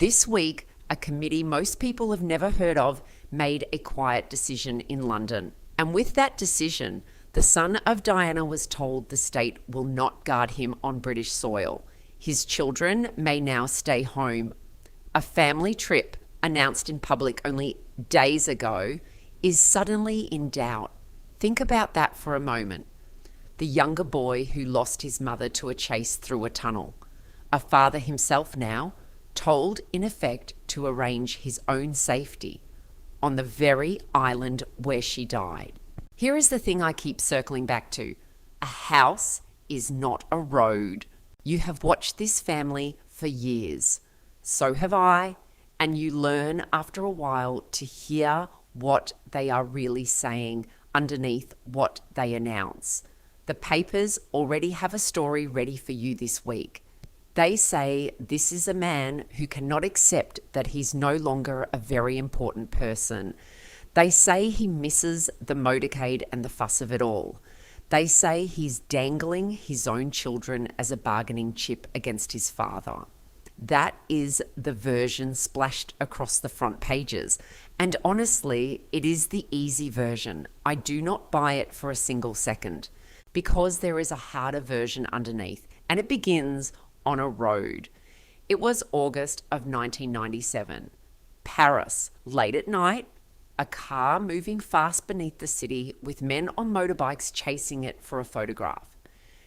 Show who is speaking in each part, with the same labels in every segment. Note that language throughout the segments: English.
Speaker 1: This week, a committee most people have never heard of made a quiet decision in London. And with that decision, the son of Diana was told the state will not guard him on British soil. His children may now stay home. A family trip, announced in public only days ago, is suddenly in doubt. Think about that for a moment. The younger boy who lost his mother to a chase through a tunnel. A father himself now, told in effect to arrange his own safety on the very island where she died. Here is the thing I keep circling back to. A house is not a road. You have watched this family for years. So have I, and you learn after a while to hear what they are really saying underneath what they announce. The papers already have a story ready for you this week. They say this is a man who cannot accept that he's no longer a very important person. They say he misses the motorcade and the fuss of it all. They say he's dangling his own children as a bargaining chip against his father. That is the version splashed across the front pages. And honestly, it is the easy version. I do not buy it for a single second because there is a harder version underneath, and it begins on a road. It was August of 1997. Paris, late at night, a car moving fast beneath the city with men on motorbikes chasing it for a photograph.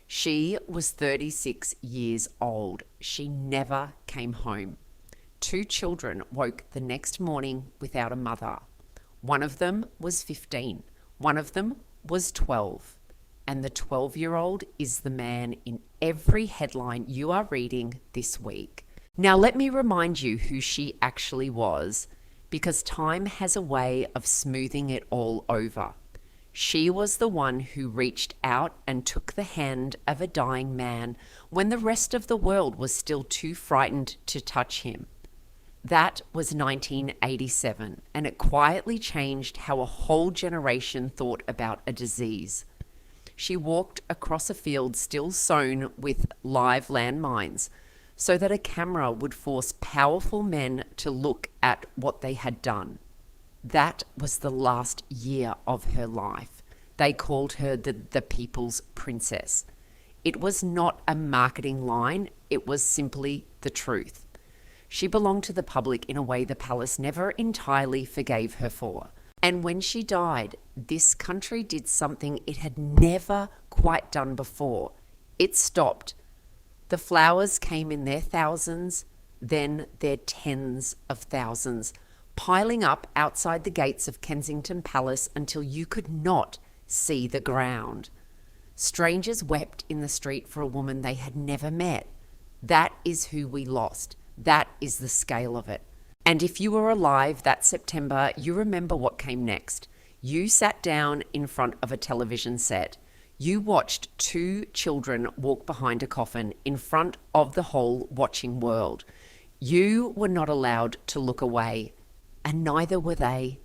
Speaker 1: She was 36 years old. She never came home. 2 children woke the next morning without a mother. One of them was 15. One of them was 12. And the 12-year-old is the man in every headline you are reading this week. Now, let me remind you who she actually was, because time has a way of smoothing it all over. She was the one who reached out and took the hand of a dying man when the rest of the world was still too frightened to touch him. That was 1987, and it quietly changed how a whole generation thought about a disease. She walked across a field still sown with live landmines so that a camera would force powerful men to look at what they had done. That was the last year of her life. They called her the people's princess. It was not a marketing line, it was simply the truth. She belonged to the public in a way the palace never entirely forgave her for. And when she died, this country did something it had never quite done before. It stopped. The flowers came in their thousands, then their tens of thousands, piling up outside the gates of Kensington Palace until you could not see the ground. Strangers wept in the street for a woman they had never met. That is who we lost. That is the scale of it. And if you were alive that September, you remember what came next. You sat down in front of a television set. You watched 2 children walk behind a coffin in front of the whole watching world. You were not allowed to look away, and neither were they.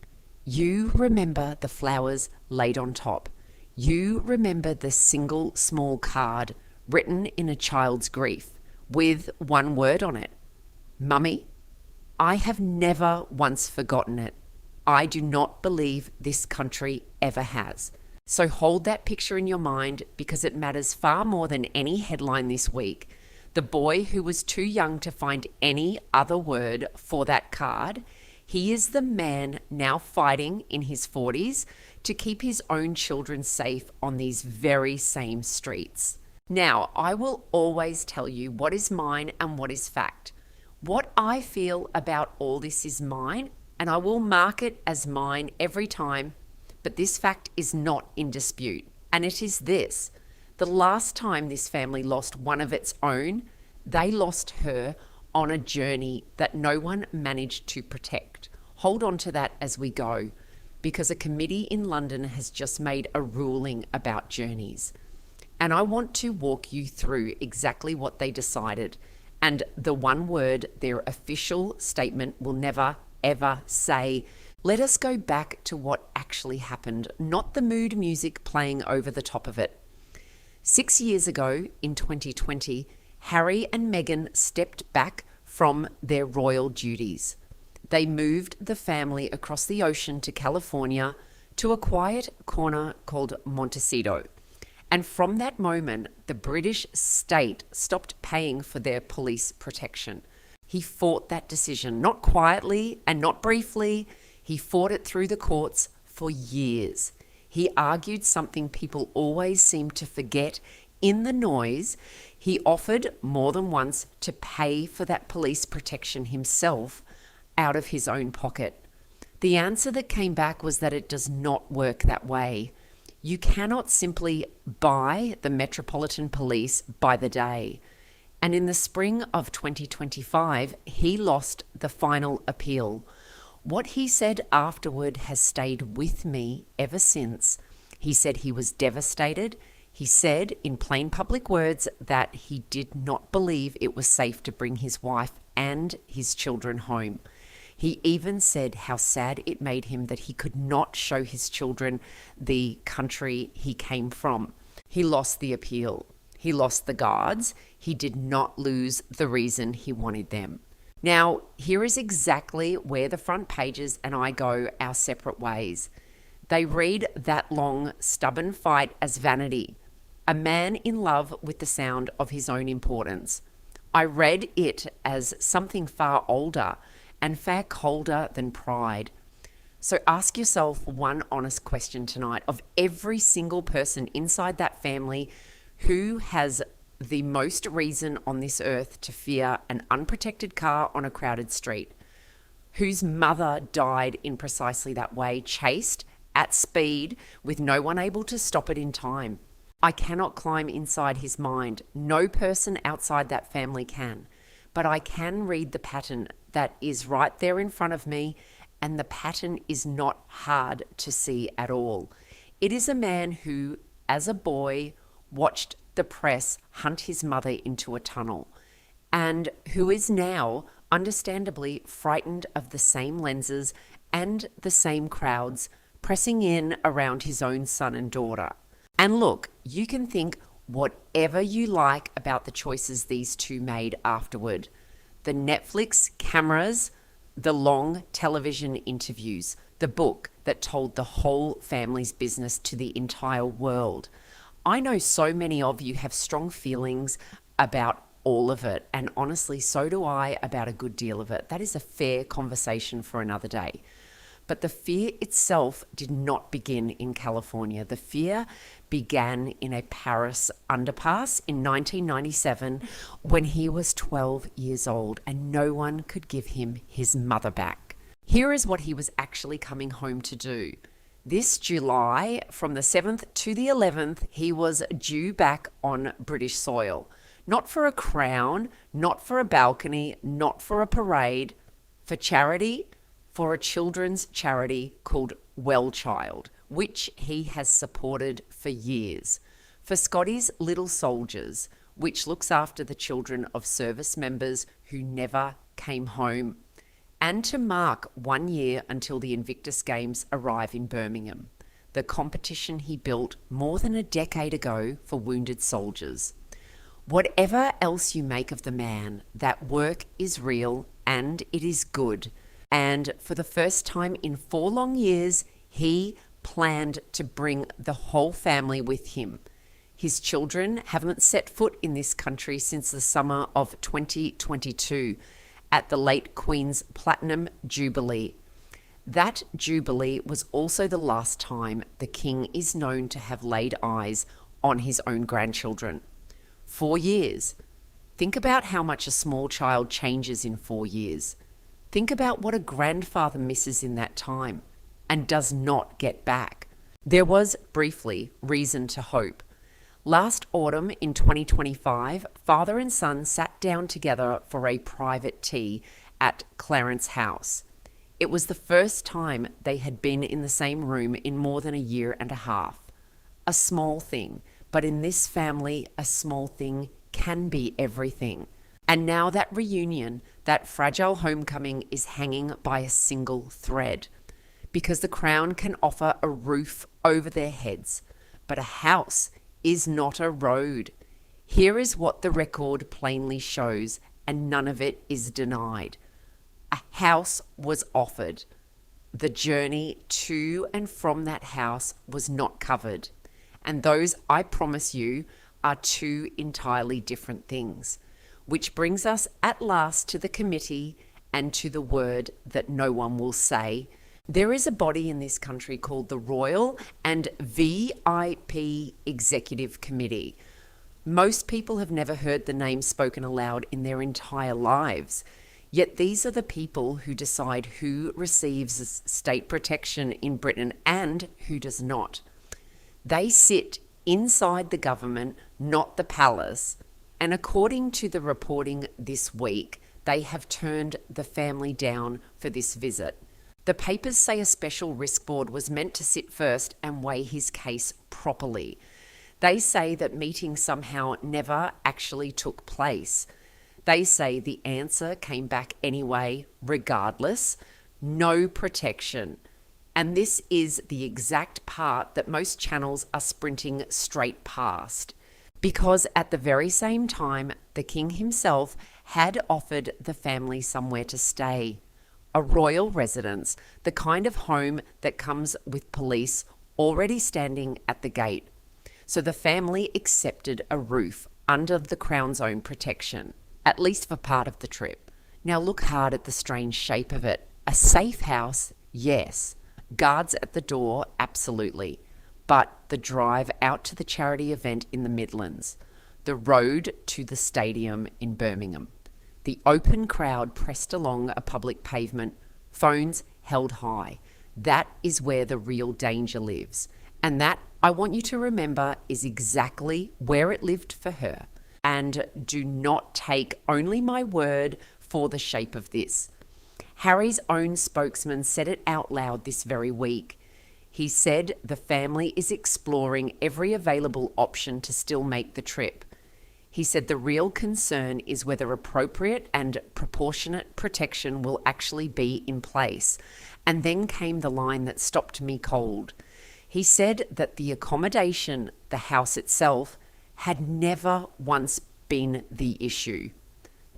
Speaker 1: You remember the flowers laid on top. You remember the single small card written in a child's grief with one word on it. Mummy, I have never once forgotten it. I do not believe this country ever has. So hold that picture in your mind because it matters far more than any headline this week. The boy who was too young to find any other word for that card, he is the man now fighting in his 40s to keep his own children safe on these very same streets. Now, I will always tell you what is mine and what is fact. What I feel about all this is mine, and I will mark it as mine every time, but this fact is not in dispute, and it is this. The last time this family lost one of its own, they lost her on a journey that no one managed to protect. Hold on to that as we go, because a committee in London has just made a ruling about journeys. And I want to walk you through exactly what they decided, and the one word their official statement will never, ever say. Let us go back to what actually happened, not the mood music playing over the top of it. 6 years ago, in 2020, Harry and Meghan stepped back from their royal duties. They moved the family across the ocean to California to a quiet corner called Montecito. And from that moment, the British state stopped paying for their police protection. He fought that decision, not quietly and not briefly. He fought it through the courts for years. He argued something people always seem to forget in the noise. He offered more than once to pay for that police protection himself out of his own pocket. The answer that came back was that it does not work that way. You cannot simply buy the Metropolitan Police by the day. And in the spring of 2025, he lost the final appeal. What he said afterward has stayed with me ever since. He said he was devastated. He said, in plain public words, that he did not believe it was safe to bring his wife and his children home. He even said how sad it made him that he could not show his children the country he came from. He lost the appeal. He lost the guards. He did not lose the reason he wanted them. Now, here is exactly where the front pages and I go our separate ways. They read that long, stubborn fight as vanity, a man in love with the sound of his own importance. I read it as something far older and far colder than pride. So ask yourself one honest question tonight. Of every single person inside that family, who has the most reason on this earth to fear an unprotected car on a crowded street? Whose mother died in precisely that way, chased at speed with no one able to stop it in time? I cannot climb inside his mind. No person outside that family can. But I can read the pattern that is right there in front of me, and the pattern is not hard to see at all. It is a man who, as a boy, watched the press hunt his mother into a tunnel, and who is now, understandably, frightened of the same lenses and the same crowds pressing in around his own son and daughter. And look, you can think whatever you like about the choices these two made afterward. The Netflix cameras, the long television interviews, the book that told the whole family's business to the entire world. I know so many of you have strong feelings about all of it, and honestly, so do I about a good deal of it. That is a fair conversation for another day. But the fear itself did not begin in California. The fear began in a Paris underpass in 1997 when he was 12 years old and no one could give him his mother back. Here is what he was actually coming home to do. This July, from the 7th to the 11th, he was due back on British soil. Not for a crown, not for a balcony, not for a parade, for charity, for a children's charity called Well Child, which he has supported for years. For Scotty's Little Soldiers, which looks after the children of service members who never came home. And to mark 1 year until the Invictus Games arrive in Birmingham, the competition he built more than a decade ago for wounded soldiers. Whatever else you make of the man, that work is real and it is good. And for the first time in 4 long years, he planned to bring the whole family with him. His children haven't set foot in this country since the summer of 2022 at the late Queen's Platinum Jubilee. That Jubilee was also the last time the King is known to have laid eyes on his own grandchildren. 4 years. Think about how much a small child changes in 4 years. Think about what a grandfather misses in that time and does not get back. There was, briefly, reason to hope. Last autumn in 2025, father and son sat down together for a private tea at Clarence House. It was the first time they had been in the same room in more than a year and a half. A small thing, but in this family, a small thing can be everything. And now that reunion, that fragile homecoming is hanging by a single thread, because the crown can offer a roof over their heads, but a house is not a road. Here is what the record plainly shows, and none of it is denied. A house was offered. The journey to and from that house was not covered. And those, I promise you, are two entirely different things. Which brings us at last to the committee and to the word that no one will say. There is a body in this country called the Royal and VIP Executive Committee. Most people have never heard the name spoken aloud in their entire lives. Yet these are the people who decide who receives state protection in Britain and who does not. They sit inside the government, not the palace. And according to the reporting this week, they have turned the family down for this visit. The papers say a special risk board was meant to sit first and weigh his case properly. They say that meetings somehow never actually took place. They say the answer came back anyway, regardless. No protection. And this is the exact part that most channels are sprinting straight past. Because at the very same time, the king himself had offered the family somewhere to stay. A royal residence, the kind of home that comes with police already standing at the gate. So the family accepted a roof under the Crown's own protection, at least for part of the trip. Now look hard at the strange shape of it. A safe house, yes. Guards at the door, absolutely. But the drive out to the charity event in the Midlands, the road to the stadium in Birmingham, the open crowd pressed along a public pavement, phones held high. That is where the real danger lives. And that, I want you to remember, is exactly where it lived for her. And do not take only my word for the shape of this. Harry's own spokesman said it out loud this very week. He said the family is exploring every available option to still make the trip. He said the real concern is whether appropriate and proportionate protection will actually be in place. And then came the line that stopped me cold. He said that the accommodation, the house itself, had never once been the issue.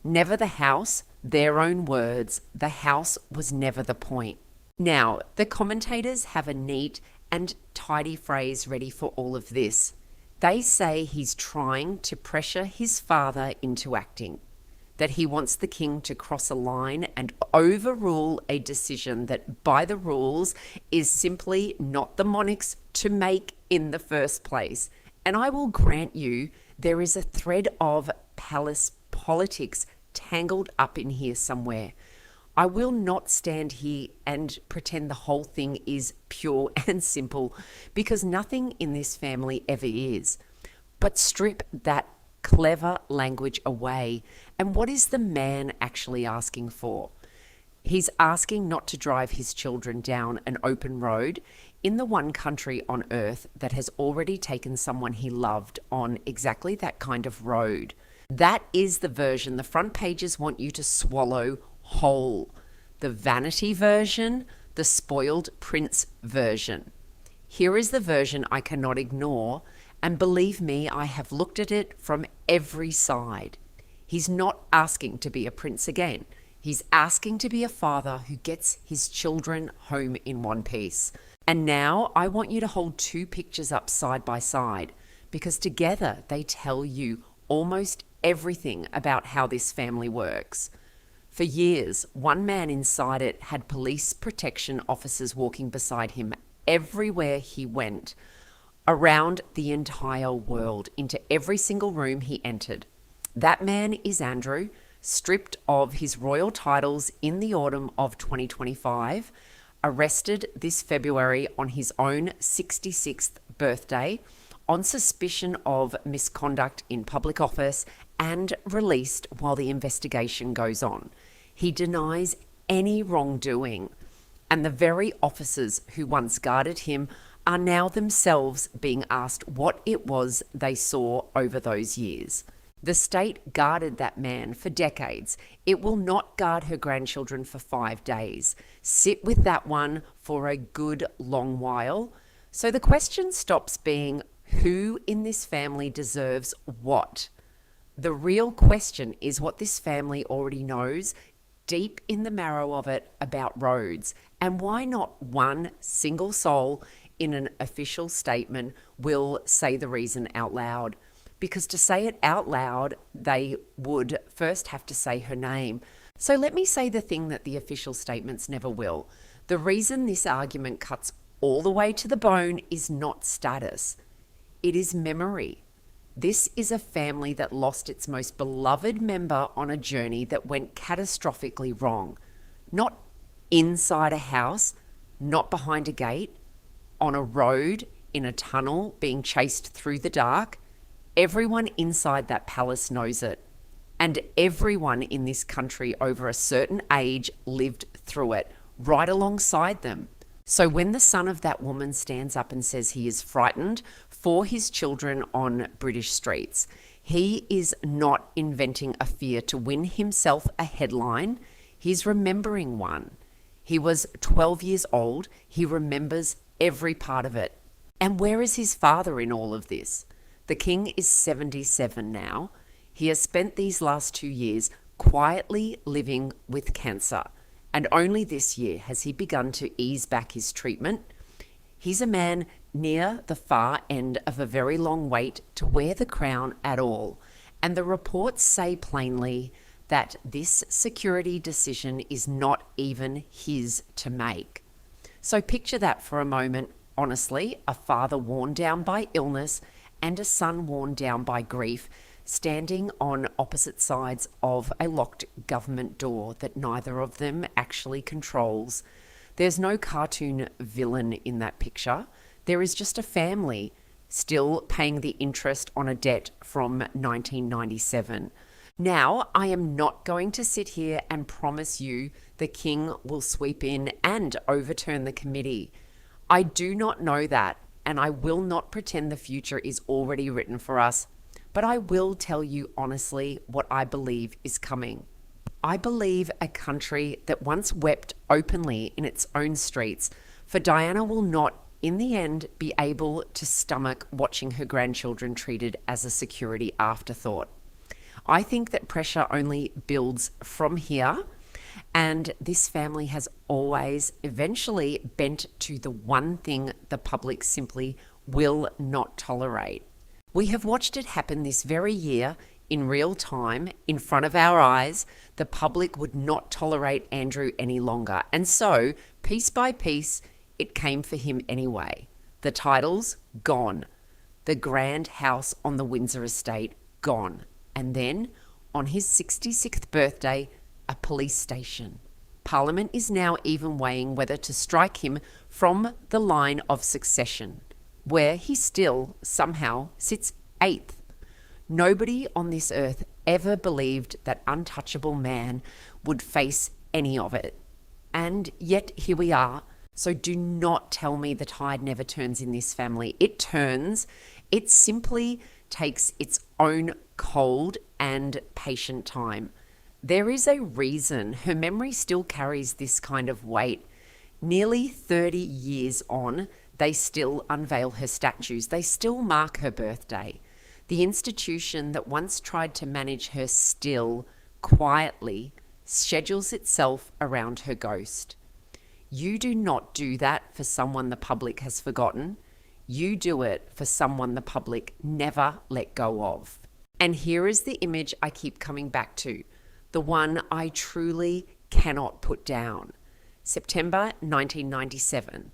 Speaker 1: Never the house, their own words, the house was never the point. Now, the commentators have a neat and tidy phrase ready for all of this. They say he's trying to pressure his father into acting, that he wants the king to cross a line and overrule a decision that by the rules is simply not the monarch's to make in the first place. And I will grant you there is a thread of palace politics tangled up in here somewhere. I will not stand here and pretend the whole thing is pure and simple, because nothing in this family ever is. But strip that clever language away, and what is the man actually asking for? He's asking not to drive his children down an open road in the one country on earth that has already taken someone he loved on exactly that kind of road. That is the version the front pages want you to swallow whole. The vanity version, the spoiled prince version. Here is the version I cannot ignore, and believe me, I have looked at it from every side. He's not asking to be a prince again. He's asking to be a father who gets his children home in one piece. And now I want you to hold two pictures up side by side, because together they tell you almost everything about how this family works. For years, one man inside it had police protection officers walking beside him everywhere he went, around the entire world, into every single room he entered. That man is Andrew, stripped of his royal titles in the autumn of 2025, arrested this February on his own 66th birthday on suspicion of misconduct in public office, and released while the investigation goes on. He denies any wrongdoing, and the very officers who once guarded him are now themselves being asked what it was they saw over those years. The state guarded that man for decades. It will not guard her grandchildren for 5 days. Sit with that one for a good long while. So the question stops being who in this family deserves what. The real question is what this family already knows deep in the marrow of it about roads, and why not one single soul in an official statement will say the reason out loud. Because to say it out loud, they would first have to say her name. So let me say the thing that the official statements never will. The reason this argument cuts all the way to the bone is not status. It is memory. This is a family that lost its most beloved member on a journey that went catastrophically wrong. Not inside a house, not behind a gate, on a road, in a tunnel, being chased through the dark. Everyone inside that palace knows it. And everyone in this country over a certain age lived through it, right alongside them. So when the son of that woman stands up and says he is frightened for his children on British streets, he is not inventing a fear to win himself a headline. He's remembering one. He was 12 years old. He remembers every part of it. And where is his father in all of this? The king is 77 now. He has spent these last 2 years quietly living with cancer. And only this year has he begun to ease back his treatment. He's a man near the far end of a very long wait to wear the crown at all. And the reports say plainly that this security decision is not even his to make. So picture that for a moment, honestly, a father worn down by illness and a son worn down by grief, standing on opposite sides of a locked government door that neither of them actually controls. There's no cartoon villain in that picture. There is just a family still paying the interest on a debt from 1997. Now, I am not going to sit here and promise you the king will sweep in and overturn the committee. I do not know that, and I will not pretend the future is already written for us. But I will tell you honestly what I believe is coming. I believe a country that once wept openly in its own streets for Diana will not, in the end, be able to stomach watching her grandchildren treated as a security afterthought. I think that pressure only builds from here, and this family has always eventually bent to the one thing the public simply will not tolerate. We have watched it happen this very year in real time, in front of our eyes. The public would not tolerate Andrew any longer. And so, piece by piece, it came for him anyway. The titles, gone. The grand house on the Windsor estate, gone. And then, on his 66th birthday, a police station. Parliament is now even weighing whether to strike him from the line of succession, where he still somehow sits 8th. Nobody on this earth ever believed that untouchable man would face any of it. And yet here we are. So do not tell me the tide never turns in this family. It turns. It simply takes its own cold and patient time. There is a reason her memory still carries this kind of weight. Nearly 30 years on, they still unveil her statues. They still mark her birthday. The institution that once tried to manage her still, quietly, schedules itself around her ghost. You do not do that for someone the public has forgotten. You do it for someone the public never let go of. And here is the image I keep coming back to, the one I truly cannot put down. September 1997.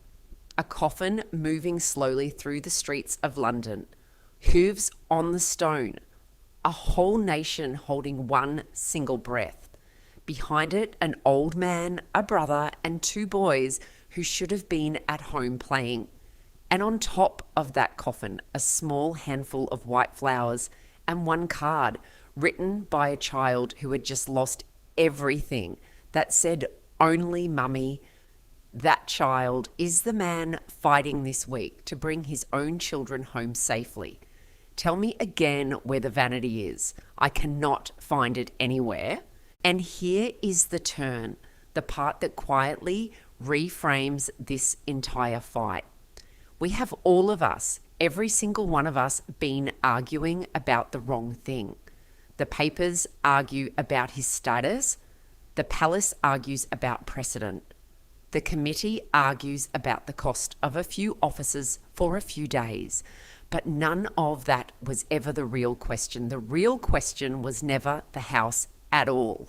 Speaker 1: A coffin moving slowly through the streets of London. Hooves on the stone. A whole nation holding one single breath. Behind it, an old man, a brother, and 2 boys who should have been at home playing. And on top of that coffin, a small handful of white flowers and 1 card written by a child who had just lost everything that said, "Only mummy." That child is the man fighting this week to bring his own children home safely. Tell me again where the vanity is. I cannot find it anywhere. And here is the turn, the part that quietly reframes this entire fight. We have all of us, every single one of us, been arguing about the wrong thing. The papers argue about his status. The palace argues about precedent. The committee argues about the cost of a few officers for a few days. But none of that was ever the real question. The real question was never the house at all.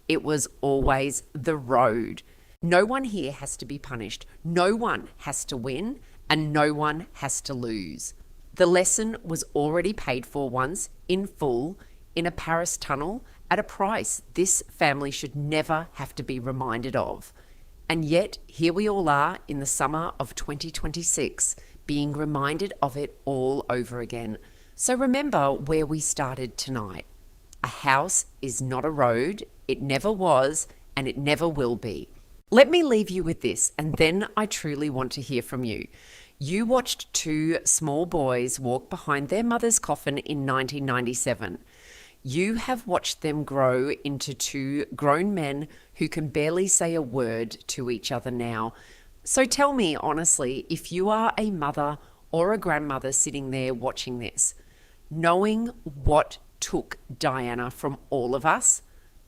Speaker 1: It was always the road. No one here has to be punished. No one has to win, and no one has to lose. The lesson was already paid for once, in full, in a Paris tunnel, at a price this family should never have to be reminded of. And yet, here we all are in the summer of 2026, being reminded of it all over again. So remember where we started tonight. A house is not a road. It never was, and it never will be. Let me leave you with this, and then I truly want to hear from you. You watched two small boys walk behind their mother's coffin in 1997. You have watched them grow into two grown men who can barely say a word to each other now. So tell me honestly, if you are a mother or a grandmother sitting there watching this, knowing what took Diana from all of us,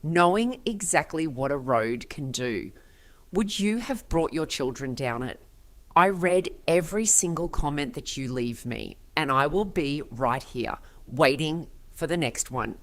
Speaker 1: knowing exactly what a road can do, would you have brought your children down it? I read every single comment that you leave me, and I will be right here waiting for the next one.